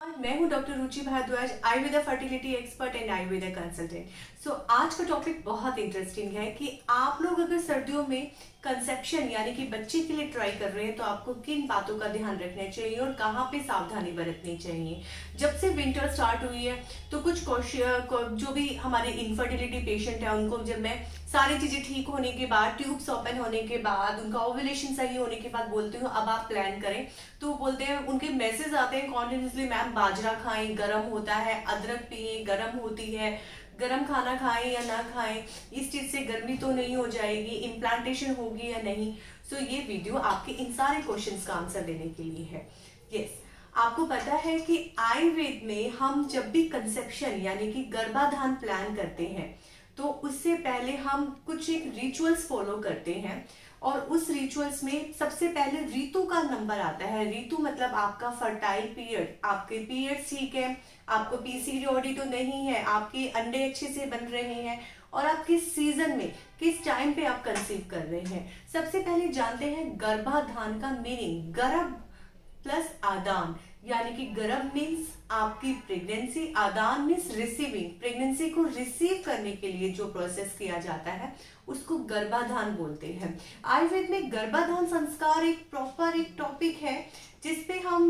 मैं हूं doctor Ruchi Bhardwaj, Ayurveda fertility expert and Ayurveda consultant. आज का टॉपिक बहुत इंटरेस्टिंग है कि आप लोग अगर सर्दियों में कंसेप्शन यानी कि बच्चे के लिए ट्राई कर रहे हैं तो आपको किन बातों का ध्यान रखना चाहिए और कहाँ पे सावधानी बरतनी चाहिए। जब से विंटर स्टार्ट हुई है तो कुछ जो भी हमारे इनफर्टिलिटी पेशेंट है उनको जब मैं सारी चीजें ठीक होने के बाद, ट्यूब्स ओपन होने के बाद, उनका ओव्यूलेशन सही होने के बाद बोलती हूँ अब आप प्लान करें, तो बोलते हैं, उनके मैसेज आते हैं कॉन्टिन्यूसली, मैम बाजरा खाएं, गर्म होता है, अदरक पिए, गर्म होती है, गर्म खाना खाएं या ना खाएं, इस चीज से गर्मी तो नहीं हो जाएगी, इम्प्लांटेशन होगी या नहीं। ये वीडियो आपके इन सारे क्वेश्चंस का आंसर देने के लिए है। यस, आपको पता है कि आयुर्वेद में हम जब भी कंसेप्शन यानी कि गर्भाधान प्लान करते हैं तो उससे पहले हम कुछ एक रिचुअल्स फॉलो करते हैं और उस रिचुअल्स में सबसे पहले ऋतु का नंबर आता है। ऋतु मतलब आपका फर्टाइल पीरियड, आपके पीरियड्स ठीक है, आपको पीसीओडी तो नहीं है, आपके अंडे अच्छे से बन रहे हैं और आप किस सीजन में, किस टाइम पे आप कंसीव कर रहे हैं। सबसे पहले जानते हैं गर्भाधान का मीनिंग। गर्भ प्लस आदान, यानी कि गर्भ मीन्स आपकी प्रेगनेंसी, आदान मीन्स रिसीविंग, प्रेगनेंसी को रिसीव करने के लिए जो प्रोसेस किया जाता है उसको गर्भाधान बोलते हैं। आयुर्वेद में गर्भाधान संस्कार एक प्रॉपर एक टॉपिक है जिसपे हम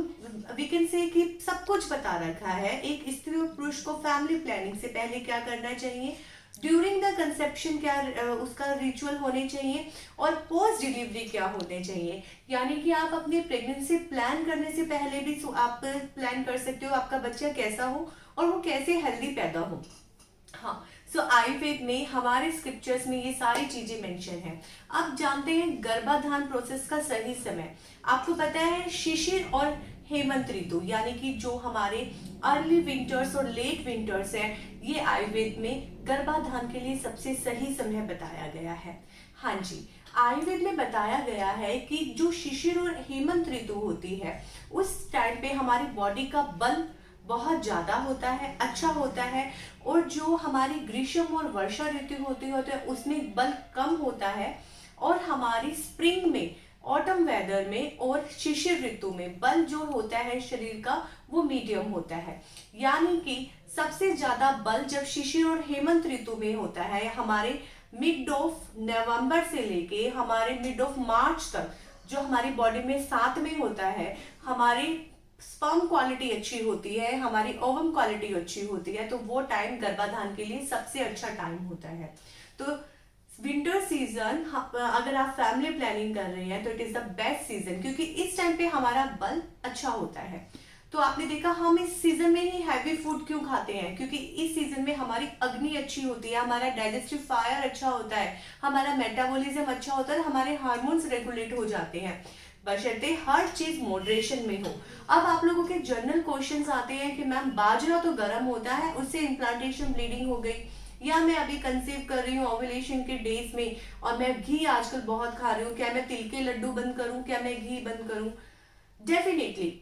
वी कैन से कि सब कुछ बता रखा है। एक स्त्री और पुरुष को फैमिली प्लानिंग से पहले क्या करना चाहिए, ड्यूरिंग द कंसेप्शन क्या उसका रिचुअल होने चाहिए और पोस्ट डिलीवरी क्या होने चाहिए। यानी कि आप अपनी प्रेगनेंसी प्लान करने से पहले भी आप प्लान कर सकते हो आपका बच्चा कैसा हो और वो कैसे हेल्दी पैदा हो। हाँ, आयुर्वेद में हमारे स्क्रिप्चर्स में ये सारी चीजें मेंशन है। अब जानते हैं गर्भाधान प्रोसेस का सही समय। आपको पता है शिशिर और हेमंत ऋतु यानी कि जो हमारे अर्ली विंटर्स और लेट विंटर्स हैं, ये आयुर्वेद में गर्भाधान के लिए सबसे सही समय बताया गया है। हाँ जी, आयुर्वेद में बताया गया है कि जो शिशिर और हेमंत ऋतु होती है उस टाइम पे हमारी बॉडी का बल बहुत ज्यादा होता है, अच्छा होता है, और जो हमारी ग्रीष्म और वर्षा ऋतु होती है उसमें बल कम होता है, और हमारी स्प्रिंग में, ऑटम वेदर में और शिशिर ऋतु में बल जो होता है शरीर का वो मीडियम होता है। यानी कि सबसे ज्यादा बल जब शिशिर और हेमंत ऋतु में होता है, हमारे मिड ऑफ नवंबर से लेके हमारे मिड ऑफ मार्च तक, जो हमारी बॉडी में साथ में होता है, हमारी स्पर्म क्वालिटी अच्छी होती है, हमारी ओवम क्वालिटी अच्छी होती है, तो वो टाइम गर्भाधान के लिए सबसे अच्छा टाइम होता है। तो विंटर सीजन अगर आप फैमिली प्लानिंग कर रहे हैं तो it is the best season, क्योंकि इस टाइम पे हमारा बल अच्छा होता है। तो आपने देखा हम इस सीजन में ही हैवी फूड क्यों खाते हैं, क्योंकि इस सीजन में हमारी अग्नि अच्छी होती है, हमारा डाइजेस्टिव फायर अच्छा होता है, हमारा मेटाबॉलिज्म अच्छा होता है, हमारे हार्मोन्स रेगुलेट हो जाते हैं, बशर्ते हर चीज मॉडरेशन में हो। अब आप लोगों के जनरल क्वेश्चंस आते हैं कि मैम बाजरा तो गर्म होता है, उससे इम्प्लांटेशन ब्लीडिंग हो गई, या मैं अभी कंसीव कर रही हूँ ओव्यूलेशन के डेज में और मैं घी आजकल बहुत खा रही हूँ, क्या मैं तिल के लड्डू बंद करूँ, क्या मैं घी बंद करूँ। डेफिनेटली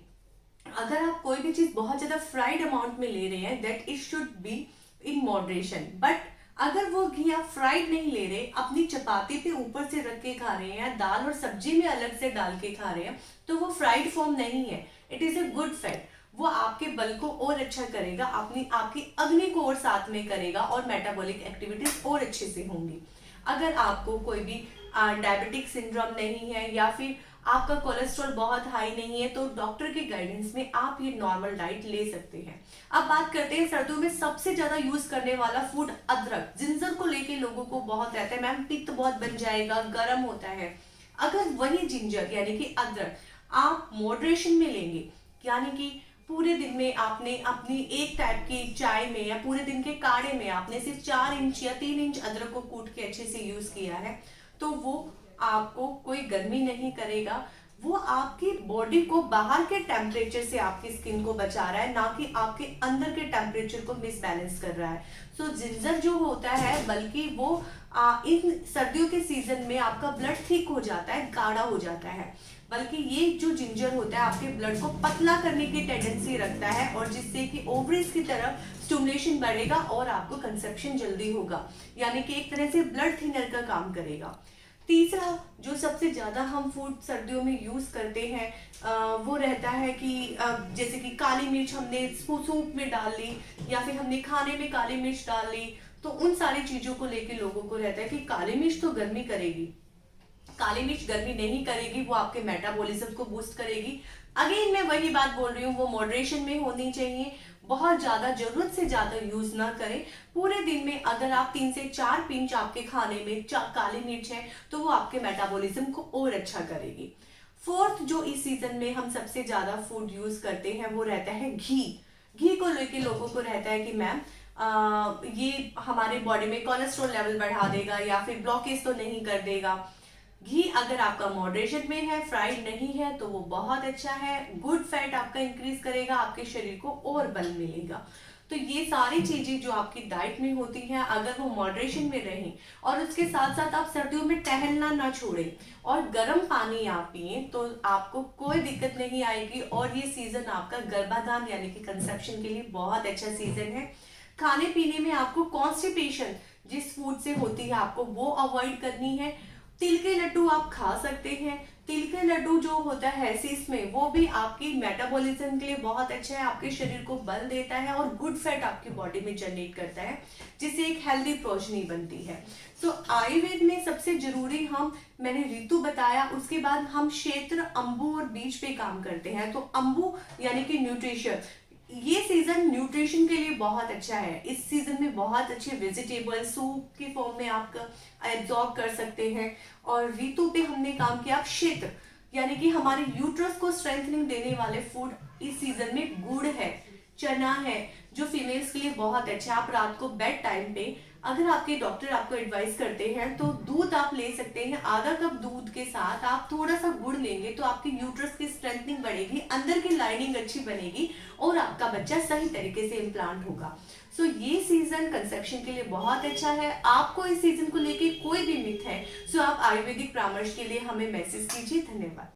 अगर आप कोई भी चीज बहुत ज्यादा फ्राइड अमाउंट में ले रहे हैं that it should be in moderation, but अगर वो घी आप फ्राइड नहीं ले रहे, अपनी चपाती पे ऊपर से रख के खा रहे हैं या दाल और सब्जी में अलग से डाल के खा रहे हैं, तो वो फ्राइड फॉर्म नहीं है, it is a good fat. वो आपके बल को और अच्छा करेगा, आपकी अग्नि को और साथ में करेगा और मेटाबॉलिक एक्टिविटीज और अच्छे से होंगी। अगर आपको कोई भी डायबिटिक सिंड्रोम नहीं है या फिर आपका कोलेस्ट्रॉल बहुत हाई नहीं है तो डॉक्टर के गाइडेंस में आप ये नॉर्मल डाइट ले सकते हैं। अब बात करते हैं सर्दियों में सबसे ज्यादा यूज करने वाला फूड अदरक। जिंजर को लेके लोगों को बहुत रहता है, मैम पित्त बहुत बन जाएगा, गर्म होता है। अगर वही जिंजर यानी कि अदरक आप मॉडरेशन में लेंगे, यानी कि पूरे दिन में आपने अपनी एक टाइप की चाय में या पूरे दिन के काढ़े में आपने सिर्फ 4 इंच या 3 इंच अदरक को कूट के अच्छे से यूज किया है, तो वो आपको कोई गर्मी नहीं करेगा, वो आपकी बॉडी को बाहर के टेम्परेचर से आपकी स्किन को बचा रहा है, ना कि आपके अंदर के टेम्परेचर को मिसबैलेंस कर रहा है। जिंजर जो होता है बल्कि वो इन सर्दियों के सीजन में आपका ब्लड थिक हो जाता है, गाढ़ा हो जाता है, बल्कि ये जो जिंजर होता है आपके ब्लड को पतला करने की टेंडेंसी रखता है, और जिससे कि ओवरीज की तरफ स्टिमुलेशन बढ़ेगा और आपको कंसेप्शन जल्दी होगा, यानी कि एक तरह से ब्लड थिनर का काम करेगा। तीसरा जो सबसे ज़्यादा हम फूड सर्दियों में यूज़ करते हैं वो रहता है कि जैसे कि काली मिर्च हमने सूप में डाल ली या फिर हमने खाने में काली मिर्च डाल ली, तो उन सारी चीज़ों को लेके लोगों को रहता है कि काली मिर्च तो गर्मी करेगी। काली मिर्च गर्मी नहीं करेगी, वो आपके मेटाबॉलिज्म को बूस्ट करेगी। अगेन मैं वही बात बोल रही हूँ, वो मॉडरेशन में होनी चाहिए। बहुत ज्यादा, जरूरत से ज्यादा यूज ना करें। पूरे दिन में अगर आप 3 से 4 पिंच आपके खाने में काली मिर्च है तो वो आपके मेटाबॉलिज्म को और अच्छा करेगी। फोर्थ जो इस सीजन में हम सबसे ज्यादा फूड यूज करते हैं वो रहता है घी। घी को लेके लोगों को रहता है कि मैम ये हमारे बॉडी में कोलेस्ट्रॉल लेवल बढ़ा देगा या फिर ब्लॉकेज तो नहीं कर देगा। घी अगर आपका मॉडरेशन में है, फ्राइड नहीं है, तो वो बहुत अच्छा है। गुड फैट आपका इंक्रीज करेगा, आपके शरीर को और बल मिलेगा। तो ये सारी चीजें जो आपकी डाइट में होती हैं अगर वो मॉडरेशन में रहें, और उसके साथ साथ आप सर्दियों में टहलना ना छोड़ें और गर्म पानी आप पिए, तो आपको कोई दिक्कत नहीं आएगी। और ये सीजन आपका गर्भाधान यानी कि कंसेप्शन के लिए बहुत अच्छा सीजन है। खाने पीने में आपको कॉन्स्टिपेशन जिस फूड से होती है आपको वो अवॉइड करनी है। तिल के लड्डू आप खा सकते हैं। तिल के लड्डू जो होता है हैसिस में, वो भी आपकी मेटाबॉलिज्म के लिए बहुत अच्छा है, आपके शरीर को बल देता है और गुड फैट आपकी बॉडी में जनरेट करता है, जिससे एक हेल्दी प्रोजनी बनती है। तो आयुर्वेद में सबसे जरूरी मैंने ऋतु बताया, उसके बाद हम क्षेत्र, अंबु और बीज पे काम करते हैं। तो अंबु यानी कि न्यूट्रिशन, ये सीजन न्यूट्रिशन के लिए बहुत अच्छा है। इस सीजन में बहुत अच्छे वेजिटेबल सूप की फॉर्म में आप एब्जॉर्ब कर सकते हैं। और ऋतु पे हमने काम किया क्षेत्र, यानी कि हमारे यूट्रस को स्ट्रेंथनिंग देने वाले फूड इस सीजन में गुड़ है, चना है, जो फीमेल्स के लिए बहुत अच्छा है। आप रात को बेड टाइम पे अगर आपके डॉक्टर आपको एडवाइस करते हैं तो दूध आप ले सकते हैं। आधा कप दूध के साथ आप थोड़ा सा गुड़ लेंगे तो आपके यूट्रस की स्ट्रेंथनिंग बढ़ेगी, अंदर की लाइनिंग अच्छी बनेगी और आपका बच्चा सही तरीके से इम्प्लांट होगा। सो ये सीजन कंसेप्शन के लिए बहुत अच्छा है। आपको इस सीजन को लेके कोई भी मिथ है, सो आप आयुर्वेदिक परामर्श के लिए हमें मैसेज कीजिए। धन्यवाद।